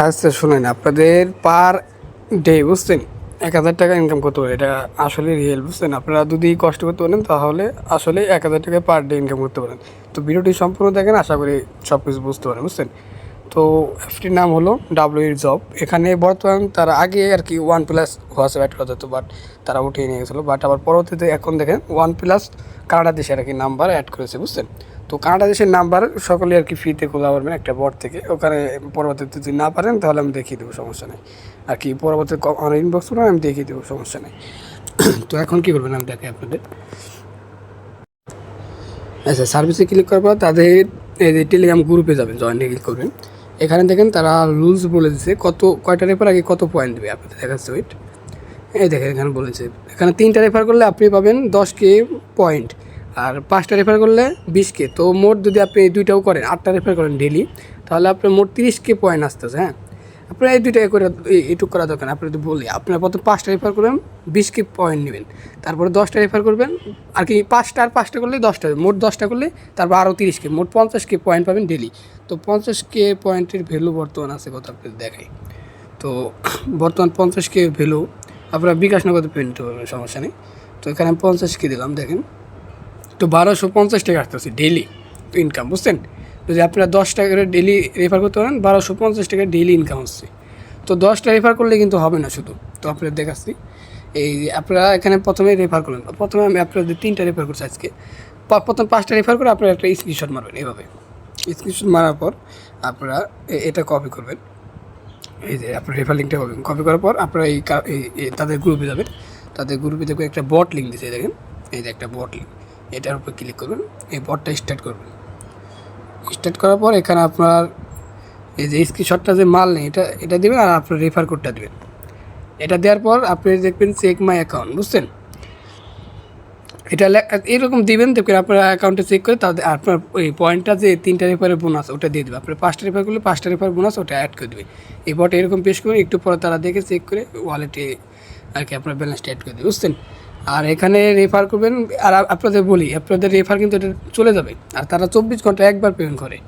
আচ্ছা শুনেন, আপনাদের পার ডে বুঝছেন ১,০০০ টাকা ইনকাম করতে পারে, এটা আসলে রিয়েল বুঝছেন। আপনারা যদি কষ্ট করতে পারেন তাহলে আসলে ১,০০০ টাকা পার ডে ইনকাম করতে পারেন। তো ভিডিওটি সম্পূর্ণ দেখেন, আশা করি সব কিছু বুঝতে পারেন বুঝছেন। তো অ্যাপটির নাম হলো ডাব্লিউ জব। এখানে বর্তমান তারা আগে আর কি OnePlus হোয়াটসঅ্যাপ অ্যাড করা যেত, বাট তারা উঠিয়ে নিয়ে গেছিলো। বাট আবার পরবর্তীতে এখন দেখেন OnePlus কানাডা দেশের আর কি নাম্বার অ্যাড করেছে বুঝছেন। তো কানাডা দেশের নাম্বার সকলে আর কি ফ্রিতে খোলা পারবেন একটা বট থেকে। ওখানে পরবর্তীতে যদি না পারেন তাহলে আমি দেখিয়ে দেবো, সমস্যা নেই আর কি। পরবর্তীতে আমার ইনবক্স করবেন, আমি দেখিয়ে দেবো, সমস্যা নেই। তো এখন কী করবেন আমি দেখাই আপনাদের। আচ্ছা, সার্ভিসে ক্লিক করার পর তাদের এই যে টেলিগ্রাম গ্রুপে যাবেন, জয়েন্টে ক্লিক করবেন। এখানে দেখেন তারা রুলস বলে দিচ্ছে কয়টা রেফার আগে কত পয়েন্ট দেবে আপনাদের দেখাচ্ছে। ওয়েট, এই দেখেন এখানে বলেছে, এখানে 3টা রেফার করলে আপনি পাবেন 10K পয়েন্ট, আর 5টা রেফার করলে 20K। তো মোট যদি আপনি 2টাও করেন, 8টা রেফার করেন ডেলি, তাহলে আপনার মোট 30K পয়েন্ট আসতেছে। হ্যাঁ, আপনার এই 2টা করে এইটুকু করা দরকার। আপনি যদি বলি আপনার প্রথম 5টা রেফার করবেন 20K পয়েন্ট নেবেন, তারপরে 10টা রেফার করবেন আর কি 5টা করলে 10টা, মোট 10টা করলে তারপর আরও 30K, মোট 50K পয়েন্ট পাবেন ডেলি। তো 50K পয়েন্টের ভ্যালু বর্তমান আছে কত আপনাদের দেখাই। তো বর্তমান 50K ভ্যালু আপনারা বিকাশ নগদে পেমেন্ট করবেন, সমস্যা নেই। তো এখানে আমি 50K দিলাম, দেখেন তো 1250 টাকা আসতেছে ডেলি ইনকাম বুঝছেন। যদি আপনারা 10টা করে ডেলি রেফার করতে পারেন, 1250 টাকা ডেলি ইনকাম হচ্ছে। তো 10টা রেফার করলে কিন্তু হবে না শুধু। তো আপনারা দেখাচ্ছি, এই যে আপনারা এখানে প্রথমে রেফার করলেন, প্রথমে আমি আপনাদের 3টা রেফার করছি আজকে। প্রথম 5টা রেফার করে আপনারা একটা স্ক্রিনশট মারবেন। এভাবে স্ক্রিনশট মারার পর আপনারা এটা কপি করবেন। এই যে আপনার রেফার লিঙ্কটা কপি করার পর আপনারা এই তাদের গ্রুপে যাবেন। তাদের গ্রুপে দেখবেন একটা বট লিঙ্ক দিচ্ছে, দেখেন এই যে একটা বট লিঙ্ক, এটার উপর ক্লিক করবেন। এই বটটা স্টার্ট করবেন। স্টার্ট করার পর এখানে আপনার এই যে স্ক্রিনশটটা যে মাল নেই, এটা দেবেন, আর আপনার রেফার কোডটা দেবেন। এটা দেওয়ার পর আপনি দেখবেন চেক মাই অ্যাকাউন্ট বুঝছেন। এটা এরকম দিবেন, দেখবেন আপনার অ্যাকাউন্টে চেক করে তাদের আপনার ওই পয়েন্টটা যে 3টা রেফারের বোনাস ওটা দিয়ে দেবে। আপনার 5টা রেফার করলে 5টা রেফার বোনাস ওটা অ্যাড করে দেবে। এই বটে এরকম পেশ করে একটু পরে তারা দেখে চেক করে ওয়ালেটে আর কি আপনার ব্যালেন্সটা অ্যাড করে দেবে বুঝছেন। আর এখানে রেফার করবেন, আর আপনাদের বলি আপনাদের রেফার কিন্তু এটা চলে যাবে। আর তারা 24 ঘন্টা একবার পেমেন্ট করে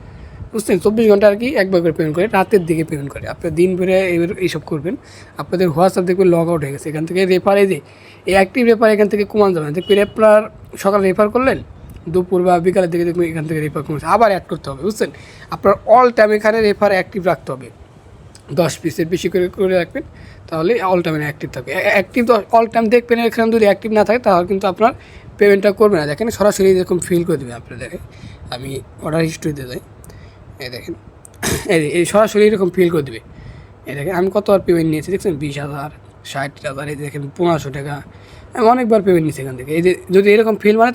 বুঝছেন। 24 ঘন্টা আর কি একবার করে পেমেন্ট করে, রাতের দিকে পেমেন্ট করে। আপনার দিন ভরে এইসব করবেন, আপনাদের হোয়াটসঅ্যাপ দেখবেন লগ আউট হয়ে গেছে। এখান থেকে রেফার এই যে এই অ্যাক্টিভ রেফার এখান থেকে কমান যাবে না। দেখবেন আপনার সকালে রেফার করলেন, দুপুর বা বিকালের দিকে দেখবেন এখান থেকে রেফার কমেছে, আবার অ্যাড করতে হবে বুঝছেন। আপনার অল টাইম এখানে রেফার অ্যাক্টিভ রাখতে হবে, 10 পিসের বেশি করে রাখবেন, তাহলে অল টাইম অ্যাক্টিভ থাকবে। অ্যাক্টিভ অল টাইম দেখবেন, এখানে যদি অ্যাক্টিভ না থাকে তাহলে কিন্তু আপনার পেমেন্টটা করবে না। দেখেন সরাসরি এরকম ফিল করে দেবে আপনার। দেখেন আমি অর্ডার হিস্ট্রিতে যাই, এই দেখেন এই সরাসরি এরকম ফিল করে দেবে। এই দেখেন আমি কতবার পেমেন্ট নিয়েছি দেখছেন, 20,000, 60,000, এই দেখেন 1500 টাকা, আমি অনেকবার পেমেন্ট নিয়েছি এখান থেকে। এই যে যদি এরকম ফিল মানে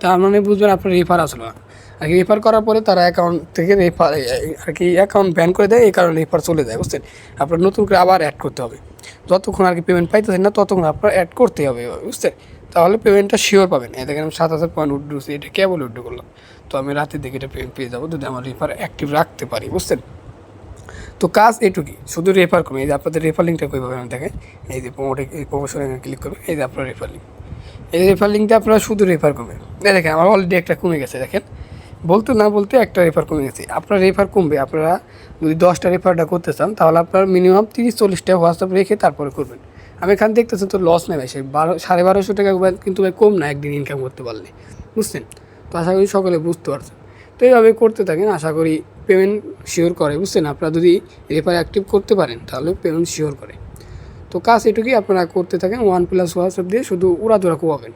তার মানে বুঝবেন আপনার রেফার আসলো না। আর কি রেফার করার পরে তারা অ্যাকাউন্ট থেকে রেফার আর কি অ্যাকাউন্ট ব্যান করে দেয়, এই কারণে রেফার চলে যায় বুঝছেন। আপনার নতুন করে আবার অ্যাড করতে হবে। যতক্ষণ আর কি পেমেন্ট পাইতেছেন না ততক্ষণ আপনার অ্যাড করতেই হবে বুঝছেন, তাহলে পেমেন্টটা শিওর পাবেন। এই দেখেন আমি 7,000 পয়েন্ট উঠছি, এটা কেবল উঠে করলাম। তো আমি রাতের দিকে এটা পেমেন্ট পেয়ে যাবো যদি আমার রেফার অ্যাক্টিভ রাখতে পারি বুঝছেন। তো কাজ এটুকুই, শুধু রেফার করুন। এই যে আপনাদের রেফার লিঙ্কটা কীভাবে আমি দেখেন, এই যে প্রমোশনে ক্লিক করবেন, এই যে আপনার রেফার লিঙ্ক, এই রেফার লিঙ্কটা আপনারা শুধু রেফার করবেন। দেখেন আমার অলরেডি একটা কমে গেছে, দেখেন বলতে না বলতে একটা রেফার কমে গেছে। আপনার রেফার কমবে, আপনারা যদি 10টা রেফারটা করতে চান তাহলে আপনার মিনিমাম 30-40টা হোয়াটসঅ্যাপ রেখে তারপরে করবেন। আমি এখানে দেখতেছেন তো লস নেই ভাই, সেই 1250 টাকা কিন্তু ভাই কম না একদিন ইনকাম করতে পারলে বুঝছেন। তো আশা করি সকলে বুঝতে পারছেন। তো এইভাবে করতে থাকেন, আশা করি পেমেন্ট শিওর করে বুঝছেন। আপনারা যদি রেফার অ্যাক্টিভ করতে পারেন তাহলে পেমেন্ট শিওর করে। তো কাজ এটুকুই, আপনারা করতে থাকেন। OnePlus হোয়াটসঅ্যাপ দিয়ে শুধু উড়াধুরা কোয়াবেন।